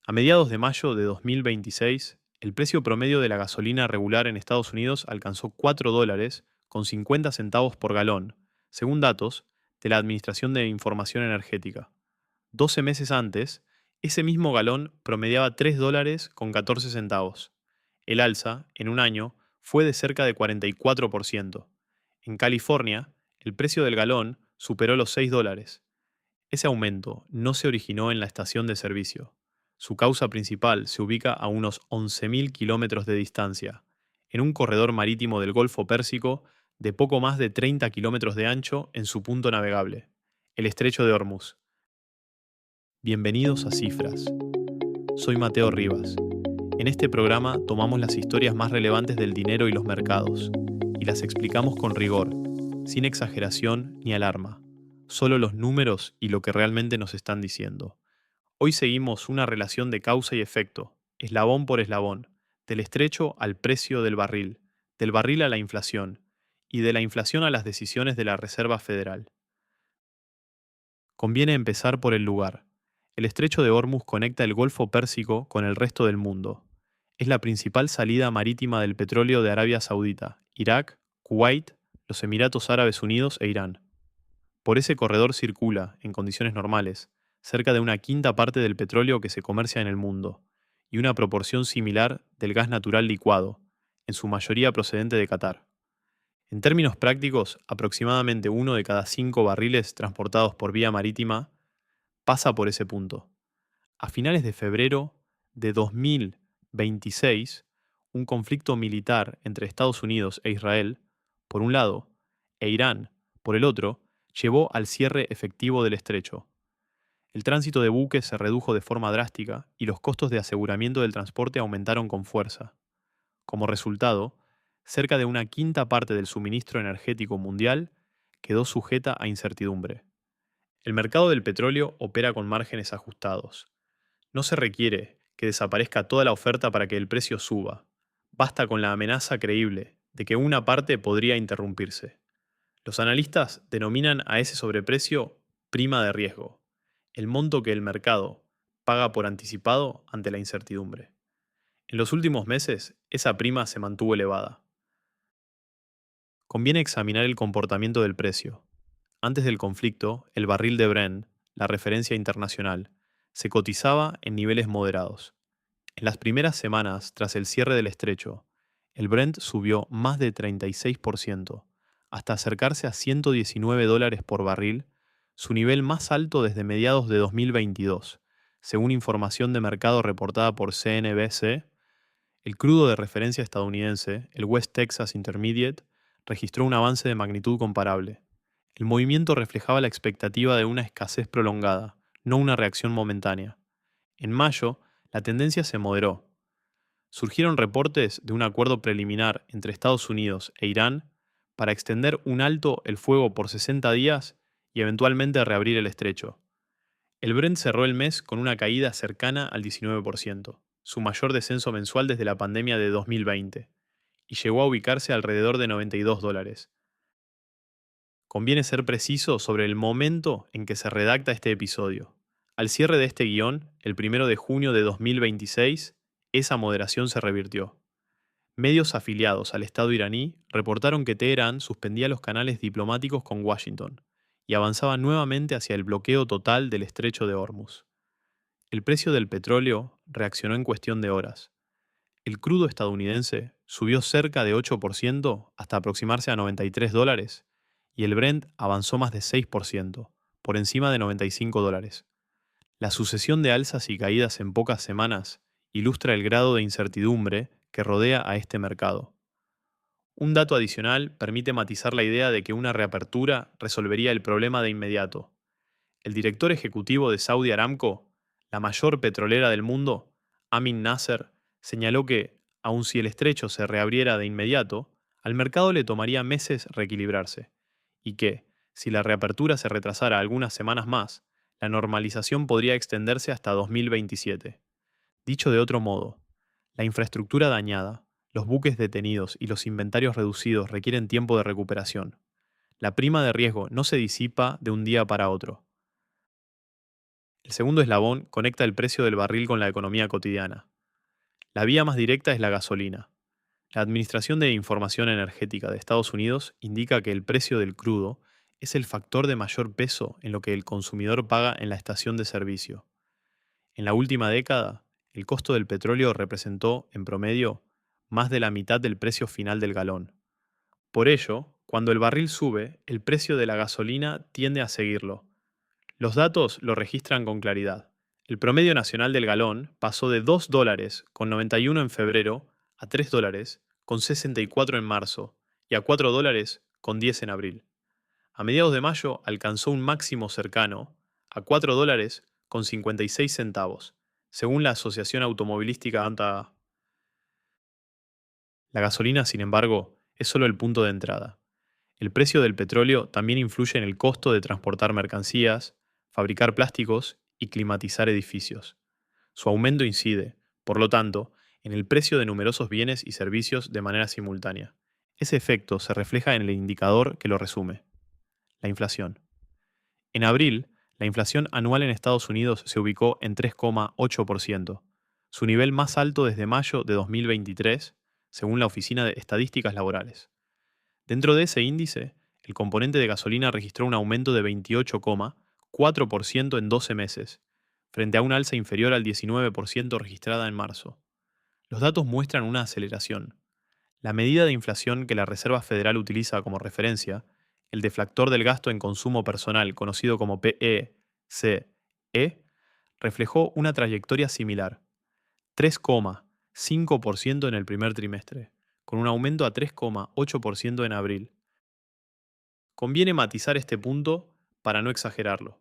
A mediados de mayo de 2026, el precio promedio de la gasolina regular en Estados Unidos alcanzó $4 con 50 centavos por galón, según datos de la Administración de Información Energética. 12 meses antes, ese mismo galón promediaba $3 con 14 centavos. El alza, en un año, fue de cerca de 44%. En California, el precio del galón superó los $6. Ese aumento no se originó en la estación de servicio. Su causa principal se ubica a unos 11.000 kilómetros de distancia, en un corredor marítimo del Golfo Pérsico de poco más de 30 kilómetros de ancho en su punto navegable, el Estrecho de Hormuz. Bienvenidos a Cifras. Soy Mateo Rivas. En este programa tomamos las historias más relevantes del dinero y los mercados y las explicamos con rigor, sin exageración ni alarma, solo los números y lo que realmente nos están diciendo. Hoy seguimos una relación de causa y efecto, eslabón por eslabón, del estrecho al precio del barril a la inflación y de la inflación a las decisiones de la Reserva Federal. Conviene empezar por el lugar. El estrecho de Hormuz conecta el Golfo Pérsico con el resto del mundo. Es la principal salida marítima del petróleo de Arabia Saudita, Irak, Kuwait, los Emiratos Árabes Unidos e Irán. Por ese corredor circula, en condiciones normales, cerca de una quinta parte del petróleo que se comercia en el mundo, y una proporción similar del gas natural licuado, en su mayoría procedente de Qatar. En términos prácticos, aproximadamente 1 de cada 5 barriles transportados por vía marítima pasa por ese punto. A finales de febrero de 2026, un conflicto militar entre Estados Unidos e Israel, por un lado, e Irán, por el otro, llevó al cierre efectivo del estrecho. El tránsito de buques se redujo de forma drástica y los costos de aseguramiento del transporte aumentaron con fuerza. Como resultado, cerca de una quinta parte del suministro energético mundial quedó sujeta a incertidumbre. El mercado del petróleo opera con márgenes ajustados. No se requiere que desaparezca toda la oferta para que el precio suba. Basta con la amenaza creíble de que una parte podría interrumpirse. Los analistas denominan a ese sobreprecio prima de riesgo, el monto que el mercado paga por anticipado ante la incertidumbre. En los últimos meses, esa prima se mantuvo elevada. Conviene examinar el comportamiento del precio. Antes del conflicto, el barril de Brent, la referencia internacional, se cotizaba en niveles moderados. En las primeras semanas tras el cierre del estrecho, el Brent subió más de 36%, hasta acercarse a $119 por barril, su nivel más alto desde mediados de 2022, según información de mercado reportada por CNBC. El crudo de referencia estadounidense, el West Texas Intermediate, registró un avance de magnitud comparable. El movimiento reflejaba la expectativa de una escasez prolongada, no una reacción momentánea. En mayo, la tendencia se moderó. Surgieron reportes de un acuerdo preliminar entre Estados Unidos e Irán para extender un alto el fuego por 60 días y eventualmente reabrir el estrecho. El Brent cerró el mes con una caída cercana al 19%, su mayor descenso mensual desde la pandemia de 2020, y llegó a ubicarse alrededor de $92. Conviene ser preciso sobre el momento en que se redacta este episodio. Al cierre de este guión, el 1 de junio de 2026, esa moderación se revirtió. Medios afiliados al Estado iraní reportaron que Teherán suspendía los canales diplomáticos con Washington y avanzaba nuevamente hacia el bloqueo total del estrecho de Hormuz. El precio del petróleo reaccionó en cuestión de horas. El crudo estadounidense subió cerca de 8% hasta aproximarse a $93 y el Brent avanzó más de 6%, por encima de $95. La sucesión de alzas y caídas en pocas semanas ilustra el grado de incertidumbre que rodea a este mercado. Un dato adicional permite matizar la idea de que una reapertura resolvería el problema de inmediato. El director ejecutivo de Saudi Aramco, la mayor petrolera del mundo, Amin Nasser, señaló que, aun si el estrecho se reabriera de inmediato, al mercado le tomaría meses reequilibrarse, y que, si la reapertura se retrasara algunas semanas más, la normalización podría extenderse hasta 2027. Dicho de otro modo, la infraestructura dañada, los buques detenidos y los inventarios reducidos requieren tiempo de recuperación. La prima de riesgo no se disipa de un día para otro. El segundo eslabón conecta el precio del barril con la economía cotidiana. La vía más directa es la gasolina. La Administración de Información Energética de Estados Unidos indica que el precio del crudo es el factor de mayor peso en lo que el consumidor paga en la estación de servicio. En la última década, el costo del petróleo representó, en promedio, más de la mitad del precio final del galón. Por ello, cuando el barril sube, el precio de la gasolina tiende a seguirlo. Los datos lo registran con claridad. El promedio nacional del galón pasó de $2 con 91 en febrero a $3 con 64 en marzo y a $4 con 10 en abril. A mediados de mayo alcanzó un máximo cercano a $4 con 56 centavos, según la Asociación Automovilística ANTA. La gasolina, sin embargo, es solo el punto de entrada. El precio del petróleo también influye en el costo de transportar mercancías, fabricar plásticos y climatizar edificios. Su aumento incide, por lo tanto, en el precio de numerosos bienes y servicios de manera simultánea. Ese efecto se refleja en el indicador que lo resume, la inflación. En abril, la inflación anual en Estados Unidos se ubicó en 3,8%, su nivel más alto desde mayo de 2023, según la Oficina de Estadísticas Laborales. Dentro de ese índice, el componente de gasolina registró un aumento de 28,4% en 12 meses, frente a un alza inferior al 19% registrada en marzo. Los datos muestran una aceleración. La medida de inflación que la Reserva Federal utiliza como referencia, el deflactor del gasto en consumo personal, conocido como PECE, reflejó una trayectoria similar, 3,5% en el primer trimestre, con un aumento a 3,8% en abril. Conviene matizar este punto para no exagerarlo.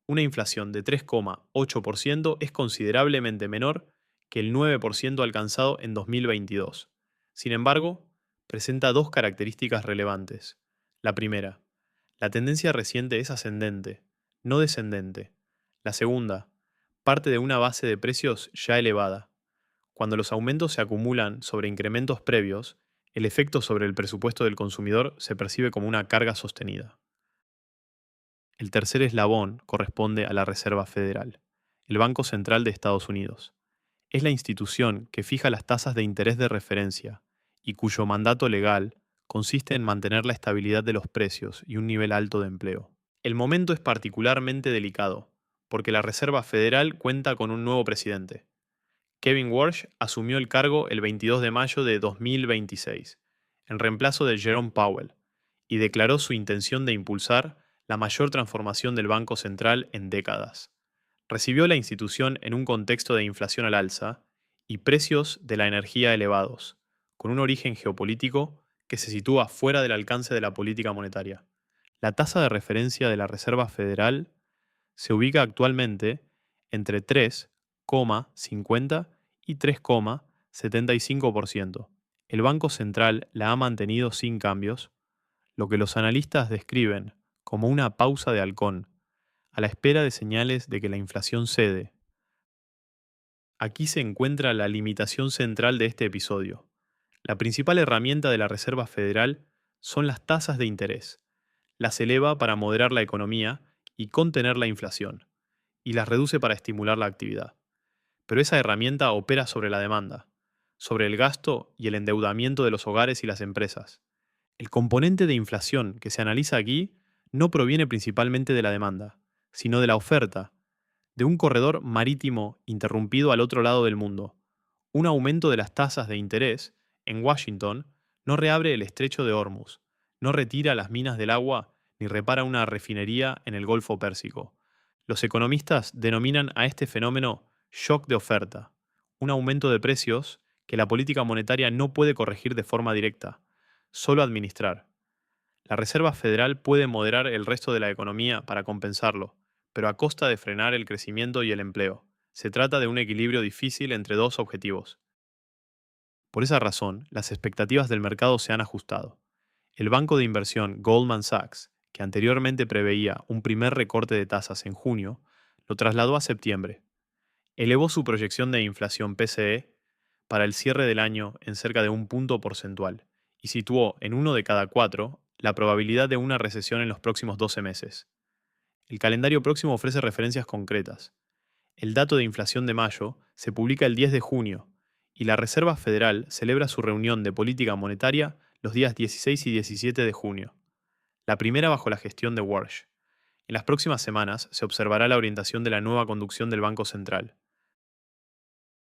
Una inflación de 3,8% es considerablemente menor que el 9% alcanzado en 2022. Sin embargo, presenta dos características relevantes. La primera, la tendencia reciente es ascendente, no descendente. La segunda, parte de una base de precios ya elevada. Cuando los aumentos se acumulan sobre incrementos previos, el efecto sobre el presupuesto del consumidor se percibe como una carga sostenida. El tercer eslabón corresponde a la Reserva Federal, el Banco Central de Estados Unidos. Es la institución que fija las tasas de interés de referencia y cuyo mandato legal consiste en mantener la estabilidad de los precios y un nivel alto de empleo. El momento es particularmente delicado, porque la Reserva Federal cuenta con un nuevo presidente. Kevin Warsh asumió el cargo el 22 de mayo de 2026, en reemplazo de Jerome Powell, y declaró su intención de impulsar la mayor transformación del Banco Central en décadas. Recibió la institución en un contexto de inflación al alza y precios de la energía elevados, con un origen geopolítico que se sitúa fuera del alcance de la política monetaria. La tasa de referencia de la Reserva Federal se ubica actualmente entre 3,50 y 3,75%. El Banco Central la ha mantenido sin cambios, lo que los analistas describen como una pausa de halcón, a la espera de señales de que la inflación cede. Aquí se encuentra la limitación central de este episodio. La principal herramienta de la Reserva Federal son las tasas de interés. Las eleva para moderar la economía y contener la inflación, y las reduce para estimular la actividad. Pero esa herramienta opera sobre la demanda, sobre el gasto y el endeudamiento de los hogares y las empresas. El componente de inflación que se analiza aquí no proviene principalmente de la demanda, sino de la oferta, de un corredor marítimo interrumpido al otro lado del mundo. Un aumento de las tasas de interés en Washington no reabre el estrecho de Hormuz, no retira las minas del agua ni repara una refinería en el Golfo Pérsico. Los economistas denominan a este fenómeno shock de oferta, un aumento de precios que la política monetaria no puede corregir de forma directa, solo administrar. La Reserva Federal puede moderar el resto de la economía para compensarlo, pero a costa de frenar el crecimiento y el empleo. Se trata de un equilibrio difícil entre dos objetivos. Por esa razón, las expectativas del mercado se han ajustado. El banco de inversión Goldman Sachs, que anteriormente preveía un primer recorte de tasas en junio, lo trasladó a septiembre. Elevó su proyección de inflación PCE para el cierre del año en cerca de un punto porcentual y situó en 1 de cada 4 la probabilidad de una recesión en los próximos 12 meses. El calendario próximo ofrece referencias concretas. El dato de inflación de mayo se publica el 10 de junio y la Reserva Federal celebra su reunión de política monetaria los días 16 y 17 de junio, la primera bajo la gestión de Warsh. En las próximas semanas se observará la orientación de la nueva conducción del Banco Central.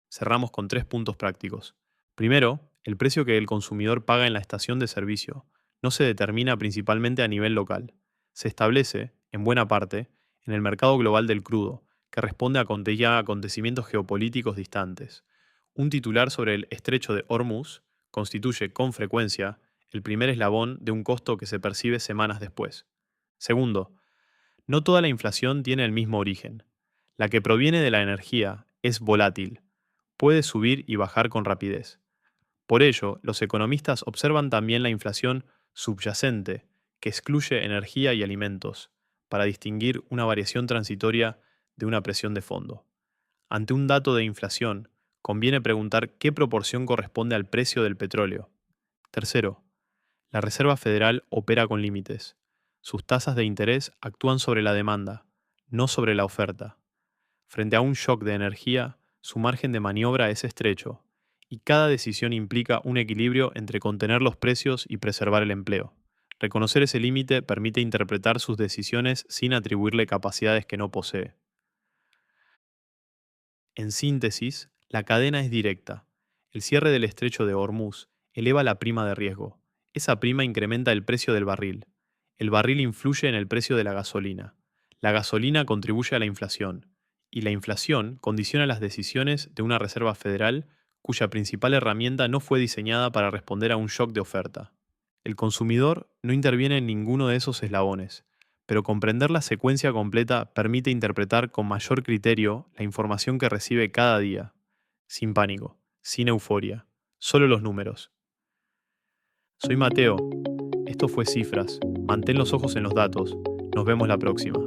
Cerramos con 3 puntos prácticos. Primero, el precio que el consumidor paga en la estación de servicio no se determina principalmente a nivel local. Se establece, en buena parte, en el mercado global del crudo, que responde a acontecimientos geopolíticos distantes. Un titular sobre el estrecho de Hormuz constituye con frecuencia el primer eslabón de un costo que se percibe semanas después. Segundo, no toda la inflación tiene el mismo origen. La que proviene de la energía es volátil, puede subir y bajar con rapidez. Por ello, los economistas observan también la inflación subyacente, que excluye energía y alimentos, para distinguir una variación transitoria de una presión de fondo. Ante un dato de inflación, conviene preguntar qué proporción corresponde al precio del petróleo. Tercero, la Reserva Federal opera con límites. Sus tasas de interés actúan sobre la demanda, no sobre la oferta. Frente a un shock de energía, su margen de maniobra es estrecho, y cada decisión implica un equilibrio entre contener los precios y preservar el empleo. Reconocer ese límite permite interpretar sus decisiones sin atribuirle capacidades que no posee. En síntesis, la cadena es directa. El cierre del estrecho de Hormuz eleva la prima de riesgo. Esa prima incrementa el precio del barril. El barril influye en el precio de la gasolina. La gasolina contribuye a la inflación. Y la inflación condiciona las decisiones de una Reserva Federal cuya principal herramienta no fue diseñada para responder a un shock de oferta. El consumidor no interviene en ninguno de esos eslabones, pero comprender la secuencia completa permite interpretar con mayor criterio la información que recibe cada día, sin pánico, sin euforia, solo los números. Soy Mateo, esto fue Cifras, mantén los ojos en los datos, nos vemos la próxima.